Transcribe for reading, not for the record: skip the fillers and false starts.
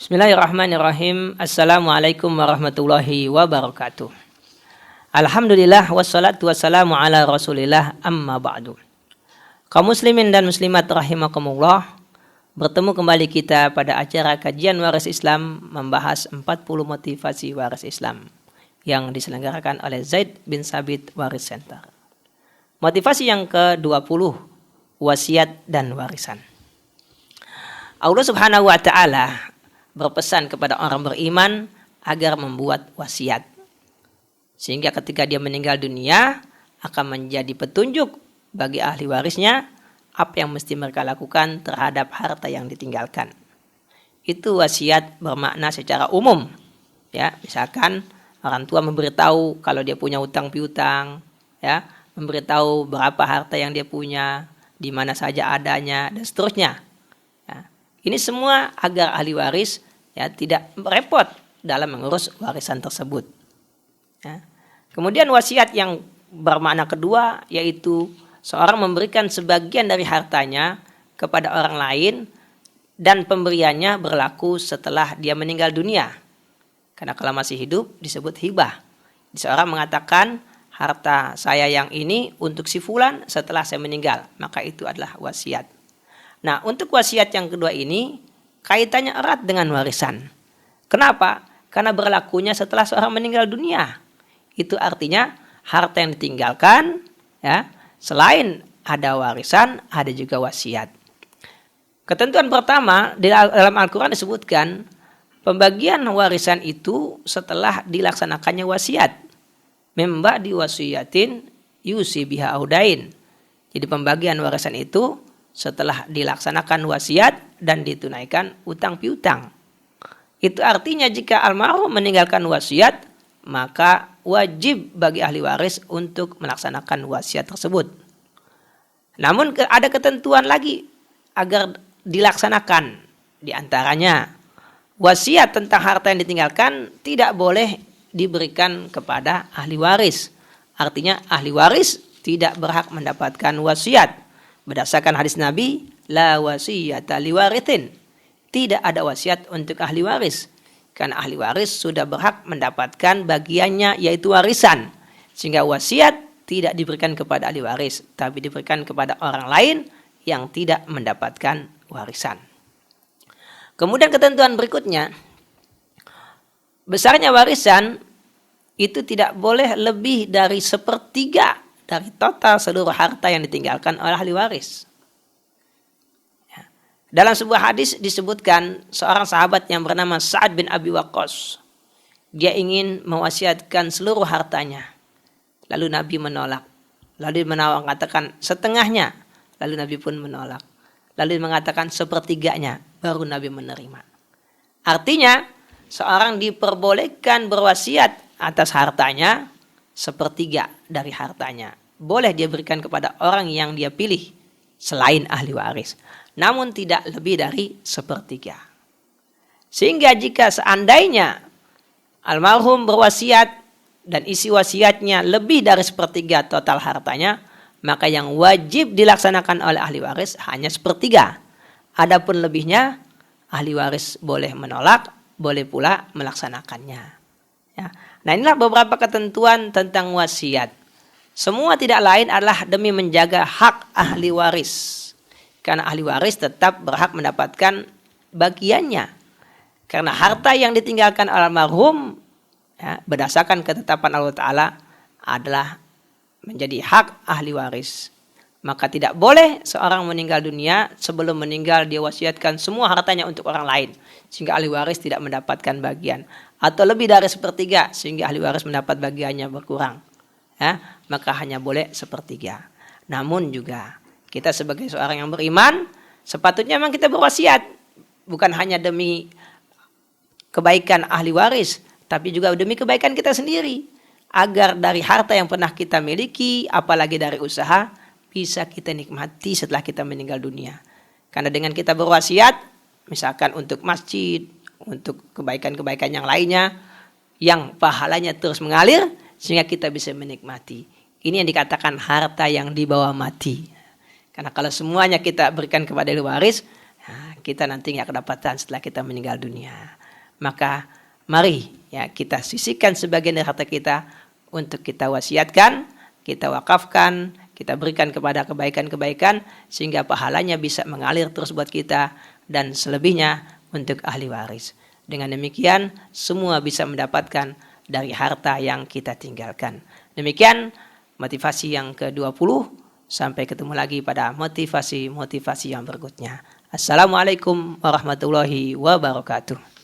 Bismillahirrahmanirrahim. Assalamualaikum warahmatullahi wabarakatuh. Alhamdulillah wassalatu wassalamu ala rasulillah amma ba'du. Kaum muslimin dan muslimat rahimakumullah, bertemu kembali kita pada acara kajian waris Islam membahas 40 motivasi waris Islam yang diselenggarakan oleh Zaid bin Sabit Waris Center. Motivasi yang ke-20, wasiat dan warisan. Allah Subhanahu wa taala berpesan kepada orang beriman agar membuat wasiat. Sehingga ketika dia meninggal dunia akan menjadi petunjuk bagi ahli warisnya apa yang mesti mereka lakukan terhadap harta yang ditinggalkan. Itu wasiat bermakna secara umum. Ya, misalkan orang tua memberitahu kalau dia punya utang piutang, ya, memberitahu berapa harta yang dia punya, di mana saja adanya dan seterusnya. Ya, ini semua agar ahli waris ya tidak repot dalam mengurus warisan tersebut. Ya. Kemudian wasiat yang bermakna kedua yaitu seorang memberikan sebagian dari hartanya kepada orang lain dan pemberiannya berlaku setelah dia meninggal dunia. Karena kalau masih hidup disebut hibah. Seorang mengatakan harta saya yang ini untuk si fulan setelah saya meninggal, maka itu adalah wasiat. Nah, untuk wasiat yang kedua ini kaitannya erat dengan warisan. Kenapa? Karena berlakunya setelah seorang meninggal dunia. Itu artinya harta yang ditinggalkan, ya, selain ada warisan, ada juga wasiat. Ketentuan pertama dalam Al-Quran disebutkan pembagian warisan itu setelah dilaksanakannya wasiat. Memba di wasiatin yusi biha audain. Jadi pembagian warisan itu setelah dilaksanakan wasiat dan ditunaikan utang piutang. Itu artinya jika almarhum meninggalkan wasiat, maka wajib bagi ahli waris untuk melaksanakan wasiat tersebut. Namun ada ketentuan lagi agar dilaksanakan. Di antaranya, wasiat tentang harta yang ditinggalkan tidak boleh diberikan kepada ahli waris. Artinya ahli waris tidak berhak mendapatkan wasiat. Berdasarkan hadis Nabi, la wasiyata liwarithin. Tidak ada wasiat untuk ahli waris. Karena ahli waris sudah berhak mendapatkan bagiannya yaitu warisan. Sehingga wasiat tidak diberikan kepada ahli waris. Tapi diberikan kepada orang lain yang tidak mendapatkan warisan. Kemudian ketentuan berikutnya. Besarnya warisan itu tidak boleh lebih dari 1/3 dari total seluruh harta yang ditinggalkan oleh ahli waris. Ya. Dalam sebuah hadis disebutkan seorang sahabat yang bernama Sa'ad bin Abi Waqqas. Dia ingin mewasiatkan seluruh hartanya. Lalu Nabi menolak. Lalu mengatakan setengahnya. Lalu Nabi pun menolak. Lalu mengatakan 1/3-nya. Baru Nabi menerima. Artinya seorang diperbolehkan berwasiat atas hartanya 1/3 dari hartanya. Boleh dia berikan kepada orang yang dia pilih selain ahli waris. Namun tidak lebih dari 1/3. Sehingga jika seandainya almarhum berwasiat dan isi wasiatnya lebih dari 1/3 total hartanya, maka yang wajib dilaksanakan oleh ahli waris hanya 1/3. Adapun lebihnya ahli waris boleh menolak, boleh pula melaksanakannya. Ya. Nah, inilah beberapa ketentuan tentang wasiat. Semua tidak lain adalah demi menjaga hak ahli waris. Karena ahli waris tetap berhak mendapatkan bagiannya. Karena harta yang ditinggalkan almarhum ya, berdasarkan ketetapan Allah Ta'ala adalah menjadi hak ahli waris. Maka tidak boleh seorang meninggal dunia sebelum meninggal dia wasiatkan semua hartanya untuk orang lain. Sehingga ahli waris tidak mendapatkan bagian. Atau lebih dari 1/3 sehingga ahli waris mendapat bagiannya berkurang. Ya, maka hanya boleh 1/3. Namun juga kita sebagai seorang yang beriman sepatutnya memang kita berwasiat. Bukan hanya demi kebaikan ahli waris. Tapi juga demi kebaikan kita sendiri. Agar dari harta yang pernah kita miliki apalagi dari usaha bisa kita nikmati setelah kita meninggal dunia. Karena dengan kita berwasiat, misalkan untuk masjid, untuk kebaikan-kebaikan yang lainnya, yang pahalanya terus mengalir, sehingga kita bisa menikmati. Ini yang dikatakan harta yang dibawa mati. Karena kalau semuanya kita berikan kepada ahli waris, kita nanti nggak kedapatan setelah kita meninggal dunia. maka mari ya kita sisihkan sebagian dari harta kita untuk kita wasiatkan, kita wakafkan, kita berikan kepada kebaikan-kebaikan sehingga pahalanya bisa mengalir terus buat kita dan selebihnya untuk ahli waris. Dengan demikian semua bisa mendapatkan dari harta yang kita tinggalkan. Demikian motivasi yang ke-20. Sampai ketemu lagi pada motivasi-motivasi yang berikutnya. Assalamualaikum warahmatullahi wabarakatuh.